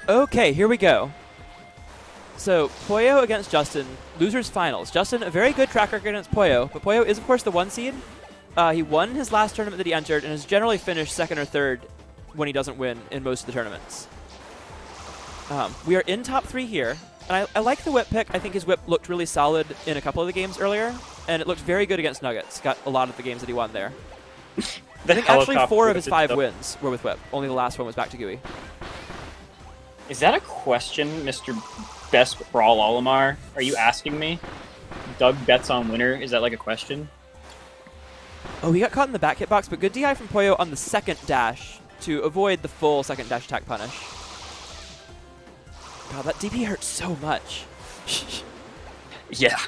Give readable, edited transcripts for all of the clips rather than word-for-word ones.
Okay, here we go. So, Poyo against Justin, losers finals. Justin, a very good track record against Poyo, but Poyo is, of course, the 1 seed. He won his last tournament that he entered and has generally finished second or third when he doesn't win in most of the tournaments. We are in top 3 here, and I like the whip pick. I think his whip looked really solid in a couple of the games earlier, and it looked very good against Nuggets. Got a lot of the games that he won there. I think actually 4 of his 5 wins were with whip. Only the last one was back to Gooey. Is that a question, Mr. Best Brawl Olimar? Are you asking me? Doug bets on winner. Is that like a question? Oh, he got caught in the back hitbox, but good DI from Poyo on the second dash to avoid the full second dash attack punish. God, that DP hurts so much. Yeah.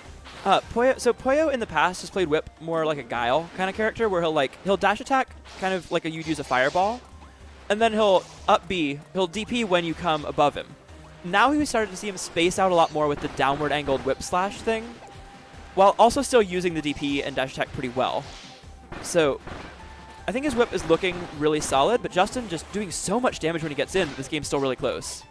Poyo in the past has played whip more like a Guile kind of character, where he'll dash attack kind of like you'd use a fireball, and then he'll up B, he'll DP when you come above him. Now we started to see him space out a lot more with the downward angled whip slash thing, while also still using the DP and dash attack pretty well. So I think his whip is looking really solid, but Justin just doing so much damage when he gets in that this game's still really close.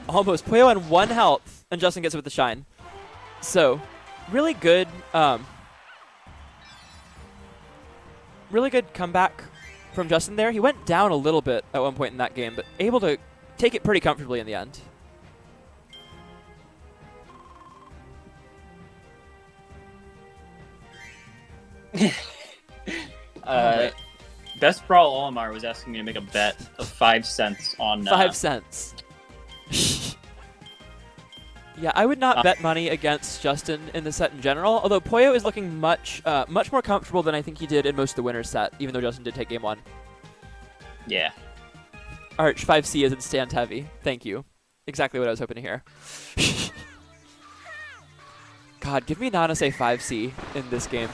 Almost. Poyo on 1 health, and Justin gets it with the shine. So, really good comeback from Justin there. He went down a little bit at one point in that game, but able to take it pretty comfortably in the end. Best Brawl Olimar was asking me to make a bet of 5 cents on... 5 cents. Yeah, I would not bet money against Justin in the set in general, although Poyo is looking much more comfortable than I think he did in most of the winner's set, even though Justin did take game 1. Yeah. Arch 5C isn't stand heavy. Thank you. Exactly what I was hoping to hear. God, give me Nana say 5C in this game.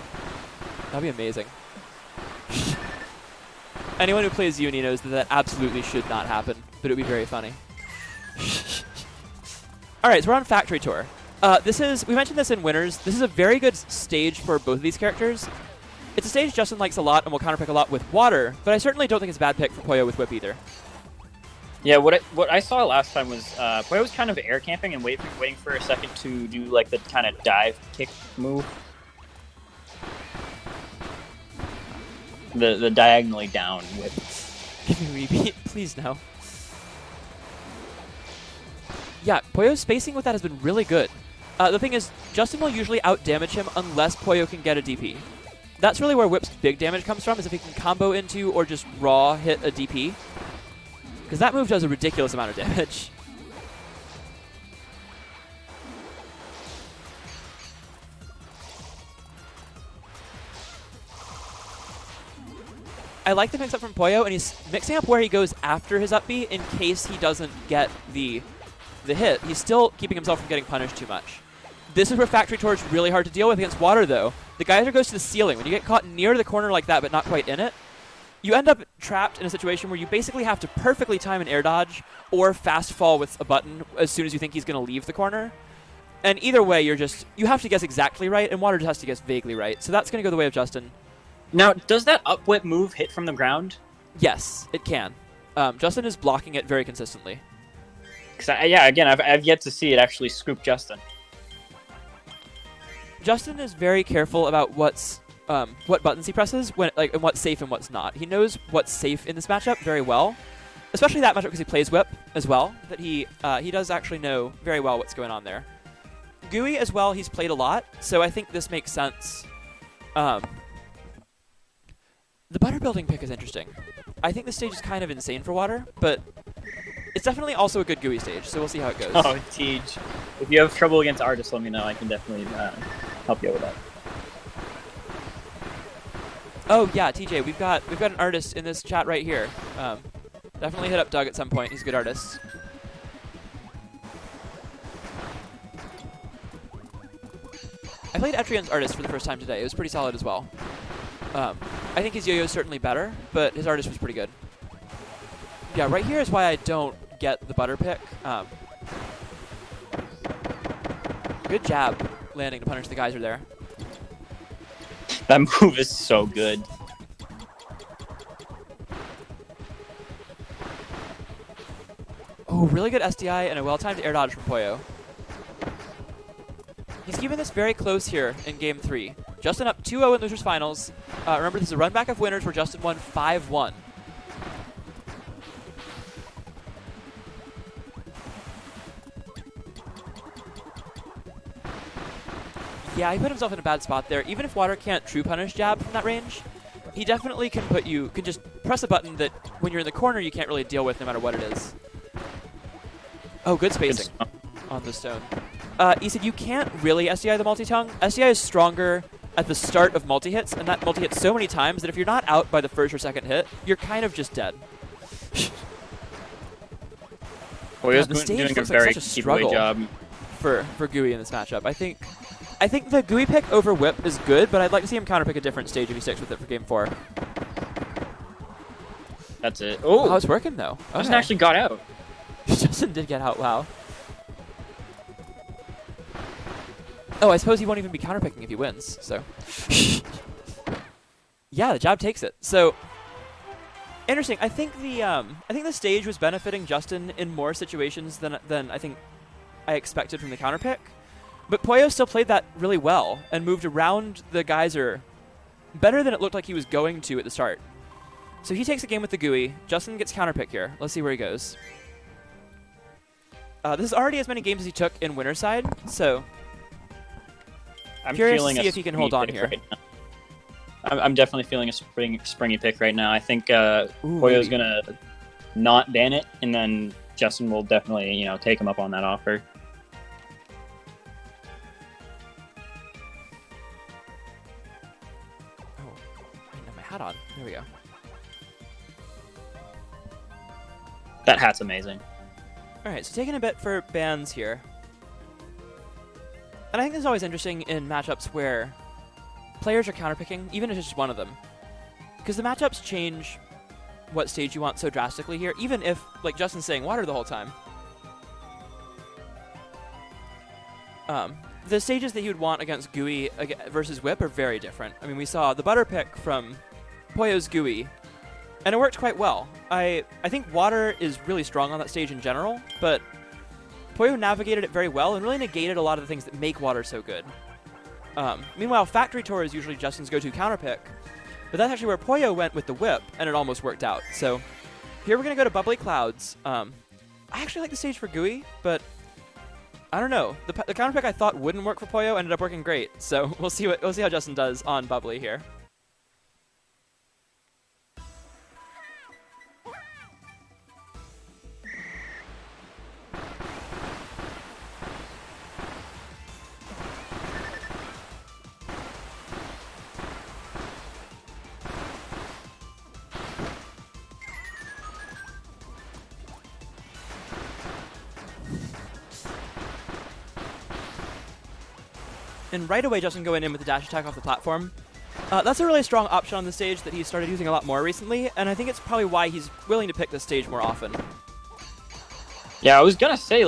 That'd be amazing. Anyone who plays Uni knows that absolutely should not happen, but it would be very funny. Alright, so we're on Factory Tour. We mentioned this in Winners. This is a very good stage for both of these characters. It's a stage Justin likes a lot and will counterpick a lot with water, but I certainly don't think it's a bad pick for Poyo with whip either. Yeah, what I saw last time was Poyo was kind of air camping and waiting for a second to do like the kind of dive kick move. The diagonally down whip. Give me a repeat, please no. Yeah, Poyo's spacing with that has been really good. The thing is, Justin will usually outdamage him unless Poyo can get a DP. That's really where Whip's big damage comes from, is if he can combo into or just raw hit a DP. Because that move does a ridiculous amount of damage. I like the mix-up from Poyo, and he's mixing up where he goes after his up B in case he doesn't get the hit. He's still keeping himself from getting punished too much. This is where Factory Tour is really hard to deal with against water, though. The geyser goes to the ceiling. When you get caught near the corner like that but not quite in it, you end up trapped in a situation where you basically have to perfectly time an air dodge or fast fall with a button as soon as you think he's going to leave the corner. And either way, you have to guess exactly right, and water just has to guess vaguely right. So that's going to go the way of Justin. Now, does that up whip move hit from the ground? Yes, it can. Justin is blocking it very consistently. Yeah, again, I've yet to see it actually scoop Justin. Justin is very careful about what buttons he presses, and what's safe and what's not. He knows what's safe in this matchup very well, especially that matchup because he plays whip as well. That he does actually know very well what's going on there. Gooey as well, he's played a lot, so I think this makes sense. The butter building pick is interesting. I think this stage is kind of insane for water, but it's definitely also a good Gooey stage, so we'll see how it goes. Oh, Tej. If you have trouble against artists, let me know. I can definitely help you out with that. Oh yeah, TJ, we've got an artist in this chat right here. Definitely hit up Doug at some point. He's a good artist. I played Etrian's artist for the first time today. It was pretty solid as well. I think his yo-yo is certainly better, but his artist was pretty good. Yeah, right here is why I don't get the butter pick. good jab landing to punish the geyser there. That move is so good. Oh, really good SDI and a well-timed air dodge from Poyo. He's keeping this very close here in Game 3. Justin up 2-0 in Losers Finals. Remember, this is a run back of winners where Justin won 5-1. Yeah, he put himself in a bad spot there. Even if Water can't true punish jab from that range, he definitely can just press a button that when you're in the corner you can't really deal with no matter what it is. Oh, good spacing on the stone. He said you can't really SDI the multi-tongue. SDI is stronger at the start of multi-hits, and that multi-hits so many times that if you're not out by the first or second hit, you're kind of just dead. Poyo's the stage doing a looks very like such a struggle job for Gooey in this matchup. I think the Gooey pick over Whip is good, but I'd like to see him counterpick a different stage if he sticks with it for Game 4. That's it. Oh, it's working though. Justin actually got out. Justin did get out, wow. Oh, I suppose he won't even be counterpicking if he wins, so. Yeah, the jab takes it. So, interesting. I think the stage was benefiting Justin in more situations than I think I expected from the counterpick. But Poyo still played that really well and moved around the geyser better than it looked like he was going to at the start. So he takes the game with the Gooey. Justin gets counterpick here. Let's see where he goes. This is already as many games as he took in winner's side, so I'm curious feeling to see if he can hold on here. Right now. I'm definitely feeling a springy pick right now. I think Poyo's going to not ban it, and then Justin will definitely, take him up on that offer. Oh, I didn't have my hat on. There we go. That hat's amazing. All right, so taking a bit for bans here. And I think this is always interesting in matchups where players are counterpicking, even if it's just one of them. Because the matchups change what stage you want so drastically here, even if, like Justin's saying, Water the whole time. The stages that you would want against Gooey versus Whip are very different. I mean, we saw the butter pick from Poyo's Gooey, and it worked quite well. I think Water is really strong on that stage in general, but Poyo navigated it very well and really negated a lot of the things that make Water so good. Meanwhile, Factory Tour is usually Justin's go-to counterpick, but that's actually where Poyo went with the Whip, and it almost worked out. So here we're going to go to Bubbly Clouds. I actually like the stage for Gooey, but I don't know. The counterpick I thought wouldn't work for Poyo ended up working great. So we'll see how Justin does on Bubbly here. And right away, Justin going in with the dash attack off the platform. That's a really strong option on the stage that he's started using a lot more recently, and I think it's probably why he's willing to pick this stage more often. Yeah, I was going to say,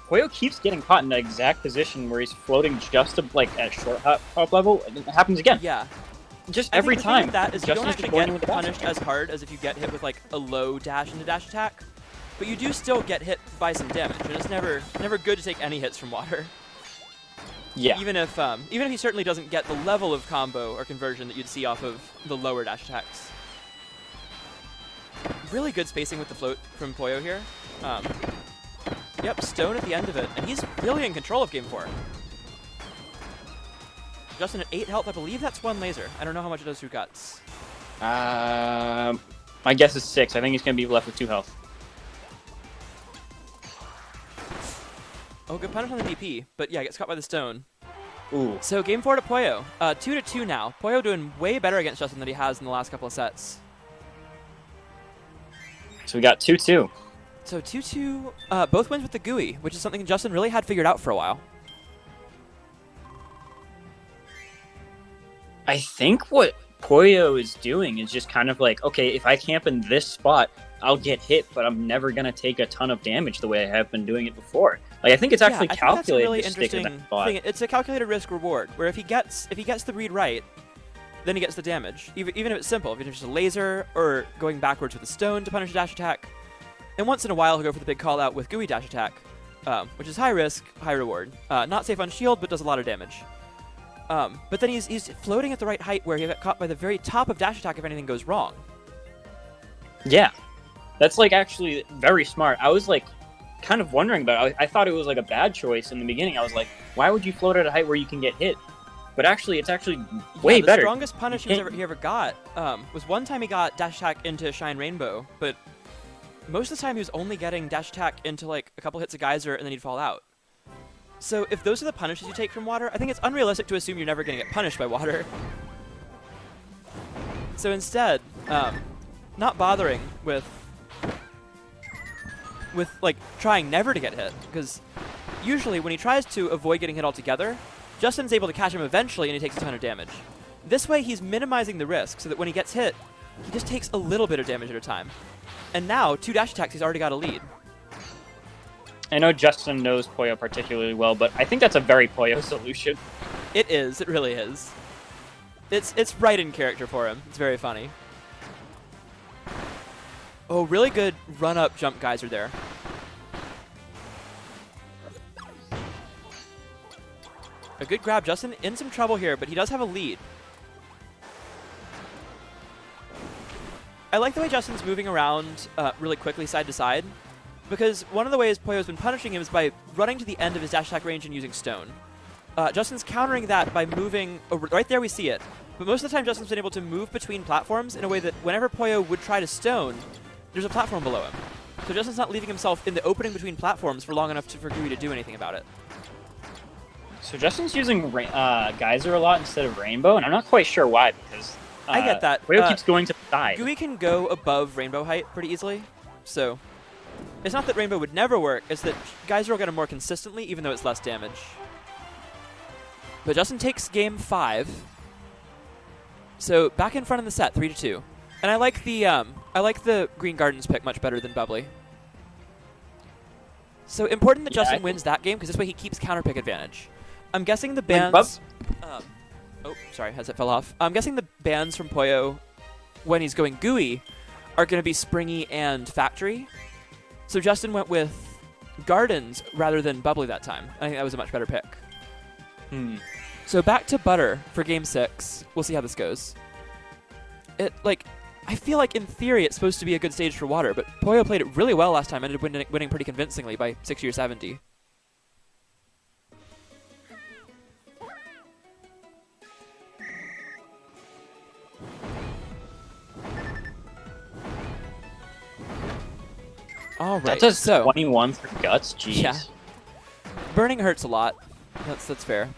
Poyo keeps getting caught in the exact position where he's floating just at short hop level, and it happens again. Yeah. Just every time. With that is you don't Justin's actually going get punished as hard as if you get hit with a low dash into dash attack, but you do still get hit by some damage, and it's never good to take any hits from Water. Yeah. Even if he certainly doesn't get the level of combo or conversion that you'd see off of the lower dash attacks. Really good spacing with the float from Poyo here. Yep, stone at the end of it, and he's really in control of Game 4. Justin at 8 health, I believe that's 1 laser. I don't know how much it does through guts. My guess is 6. I think he's going to be left with 2 health. Oh, good punish on the DP, but yeah, gets caught by the stone. Ooh. So Game 4 to Poyo. 2-2 now. Poyo doing way better against Justin than he has in the last couple of sets. So we got 2-2. So 2-2, both wins with the Gooey, which is something Justin really had figured out for a while. I think what Poyo is doing is just kind of okay, if I camp in this spot, I'll get hit, but I'm never going to take a ton of damage the way I have been doing it before. Like I think it's actually I think that's a calculated really to stick in interesting that spot. thing. It's a calculated risk reward, where if he gets the read right, then he gets the damage. Even if it's simple, if it's just a laser or going backwards with a stone to punish a dash attack. And once in a while, he'll go for the big call out with Gooey dash attack, which is high risk, high reward. Not safe on shield, but does a lot of damage. But then he's floating at the right height where he got caught by the very top of dash attack if anything goes wrong. Yeah, that's like actually very smart. I was like kind of wondering about it. I thought it was like a bad choice in the beginning. I was like, why would you float at a height where you can get hit? But actually, it's actually way better. The strongest punish he ever got was one time he got dash attack into Shine Rainbow, but most of the time he was only getting dash attack into like a couple hits of Geyser and then he'd fall out. So if those are the punishes you take from water, I think it's unrealistic to assume you're never going to get punished by water. So instead, not bothering with like trying never to get hit, because usually when he tries to avoid getting hit altogether, Justin's able to catch him eventually and he takes a ton of damage. This way he's minimizing the risk so that when he gets hit, he just takes a little bit of damage at a time. And now, 2 dash attacks, he's already got a lead. I know Justin knows Poyo particularly well, but I think that's a very Poyo solution. It is. It really is. It's right in character for him. It's very funny. Oh, really good run-up jump Geyser there. A good grab. Justin in some trouble here, but he does have a lead. I like the way Justin's moving around really quickly side to side, because one of the ways Poyo's been punishing him is by running to the end of his dash attack range and using stone. Justin's countering that by moving... Oh, right there we see it. But most of the time Justin's been able to move between platforms in a way that whenever Poyo would try to stone, there's a platform below him. So Justin's not leaving himself in the opening between platforms for long enough for Gooey to do anything about it. So Justin's using Geyser a lot instead of Rainbow, and I'm not quite sure why, because I get that. Poyo keeps going to the side. Gooey can go above Rainbow height pretty easily, so it's not that Rainbow would never work, it's that Geyser will get him more consistently, even though it's less damage. But Justin takes game 5, so back in front of the set, 3-2. And I like the Green Gardens pick much better than Bubbly. So important that Justin wins that game, because this way he keeps counter pick advantage. I'm guessing the bans... oh, sorry, as it fell off. I'm guessing the bans from Poyo, when he's going Gooey, are going to be Springy and Factory. So Justin went with Gardens rather than Bubbly that time. I think that was a much better pick. So back to Butter for game 6. We'll see how this goes. I feel like in theory it's supposed to be a good stage for Water, but Poyo played it really well last time, ended up winning pretty convincingly by 60 or 70. All right, that does so 21 for Guts? Jeez. Yeah. Burning hurts a lot. That's fair.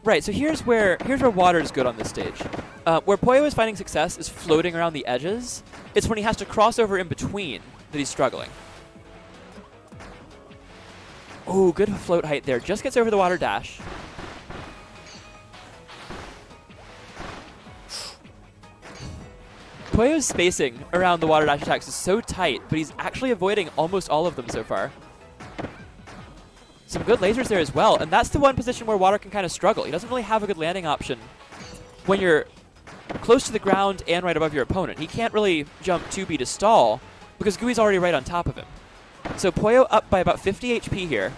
Right, so here's where Water is good on this stage. Where Poyo is finding success is floating around the edges. It's when he has to cross over in between that he's struggling. Oh, good float height there. Just gets over the water dash. Poyo's spacing around the water dash attacks is so tight, but he's actually avoiding almost all of them so far. Some good lasers there as well, and that's the one position where Water can kind of struggle. He doesn't really have a good landing option when you're close to the ground and right above your opponent. He can't really jump 2B to stall because Gooey's already right on top of him. So Poyo up by about 50 HP here.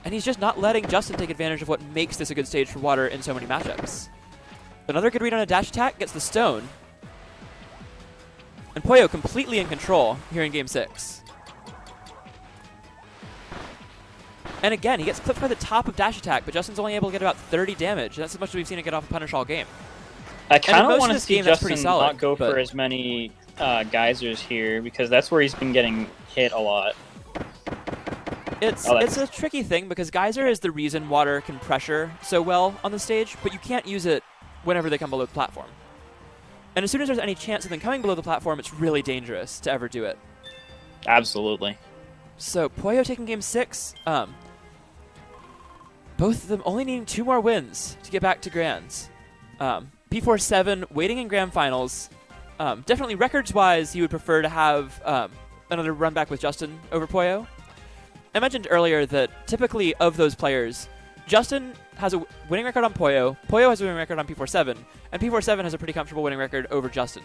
And he's just not letting Justin take advantage of what makes this a good stage for Water in so many matchups. Another good read on a dash attack, gets the stone. And Poyo completely in control here in game 6. And again, he gets clipped by the top of dash attack, but Justin's only able to get about 30 damage. That's as much as we've seen him get off a punish all game. I kind of want to see game, Justin not go for as many Geysers here, because that's where he's been getting hit a lot. It's a tricky thing, because Geyser is the reason Water can pressure so well on the stage, but you can't use it whenever they come below the platform. And as soon as there's any chance of them coming below the platform, it's really dangerous to ever do it. Absolutely. So Poyo taking game 6. Both of them only needing 2 more wins to get back to Grands. P4-7, waiting in Grand Finals. Definitely records-wise, he would prefer to have another run back with Justin over Poyo. I mentioned earlier that typically of those players, Justin has a winning record on Poyo, Poyo has a winning record on P47, and P47 has a pretty comfortable winning record over Justin.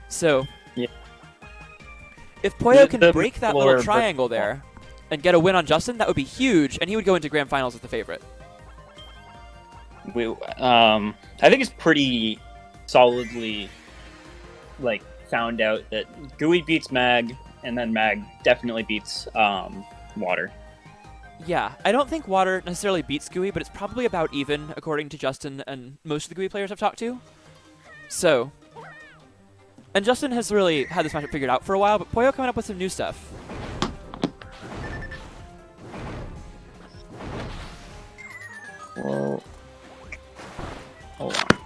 So, yeah. If Poyo can break that little triangle there and get a win on Justin, that would be huge, and he would go into grand finals as the favorite. I think it's pretty solidly like found out that Gooey beats Mag, and then Mag definitely beats Water. Yeah, I don't think Water necessarily beats Gooey, but it's probably about even, according to Justin and most of the Gooey players I've talked to. So, and Justin has really had this matchup figured out for a while, but Poyo coming up with some new stuff. Whoa. Hold on.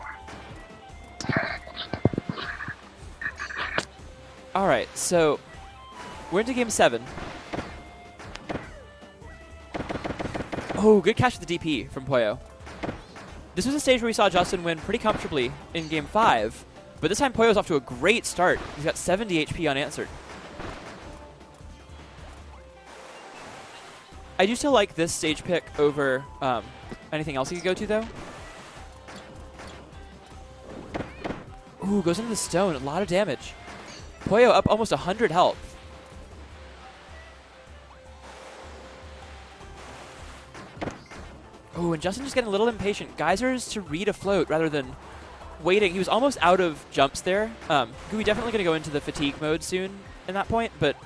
All right, so we're into game 7. Oh, good catch with the DP from Poyo. This was a stage where we saw Justin win pretty comfortably in game 5, but this time Poyo's off to a great start. He's got 70 HP unanswered. I do still like this stage pick over anything else he could go to, though. Ooh, goes into the stone. A lot of damage. Poyo up almost 100 health. Oh, and Justin just getting a little impatient. Geysers to read a float rather than waiting. He was almost out of jumps there. Gooey definitely going to go into the fatigue mode soon in that point, but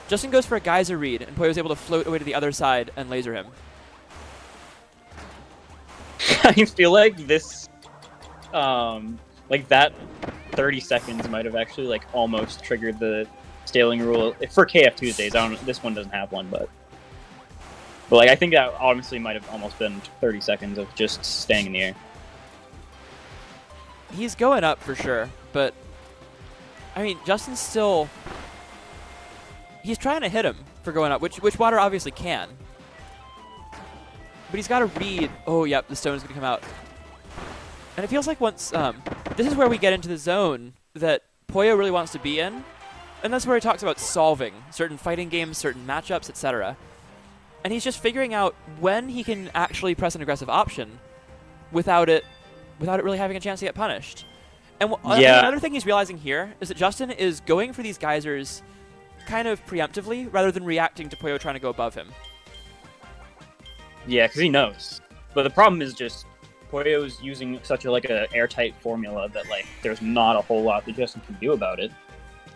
Justin goes for a geyser read, and Poyo's able to float away to the other side and laser him. I feel like this, like that 30 seconds might have actually like almost triggered the scaling rule for KF Tuesdays. I don't. This one doesn't have one, but like I think that honestly might have almost been 30 seconds of just staying in the air. He's going up for sure, but I mean Justin's still. He's trying to hit him for going up, which Water obviously can. But he's got to read. Oh, yep, the stone is going to come out. And it feels like once... this is where we get into the zone that Poyo really wants to be in. And that's where he talks about solving certain fighting games, certain matchups, etc. And he's just figuring out when he can actually press an aggressive option without it really having a chance to get punished. And another thing he's realizing here is that Justin is going for these geysers kind of preemptively rather than reacting to Poyo trying to go above him. Yeah, because he knows. But the problem is just Poyo's using such a airtight formula that like there's not a whole lot that Justin can do about it.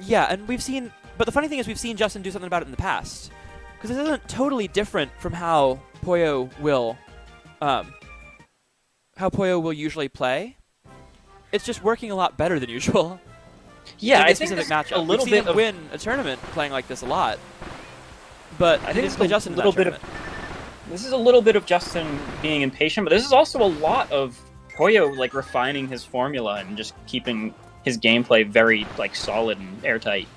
Yeah, and but the funny thing is we've seen Justin do something about it in the past. Because this isn't totally different from how Poyo will usually play. It's just working a lot better than usual. Yeah, I think think matchup. a little We've bit seen him win a tournament playing like this a lot. But I think it's play Justin a little bit of. This is a little bit of Justin being impatient, but this is also a lot of Poyo like refining his formula and just keeping his gameplay very like solid and airtight.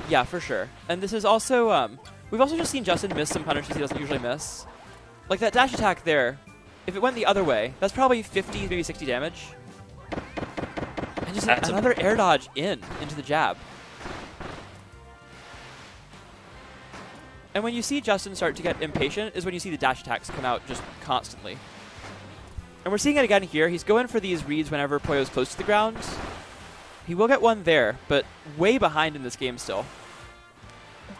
Yeah, for sure. And this is also we've also just seen Justin miss some punishes he doesn't usually miss. Like that dash attack there. If it went the other way, that's probably 50, maybe 60 damage. And just another air dodge into the jab. And when you see Justin start to get impatient is when you see the dash attacks come out just constantly. And we're seeing it again here. He's going for these reads whenever Poyo's close to the ground. He will get one there, but way behind in this game still.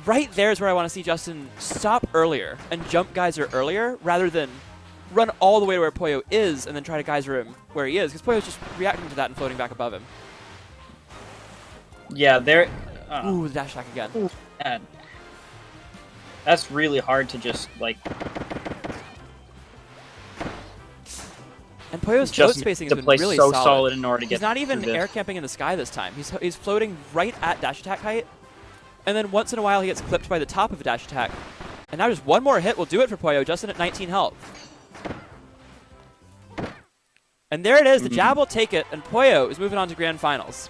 Right there is where I want to see Justin stop earlier and jump geyser earlier rather than run all the way to where Poyo is and then try to geyser him where he is, because Poyo's just reacting to that and floating back above him. Yeah, there. Ooh, the dash attack again. Ooh, man. That's really hard to just like. And Poyo's float spacing has been really so solid. solid in order to get. He's not even air camping in the sky this time. He's floating right at dash attack height, and then once in a while he gets clipped by the top of a dash attack. And now just one more hit will do it for Poyo. Justin at 19 health. And there it is. The jab will take it, and Poyo is moving on to grand finals.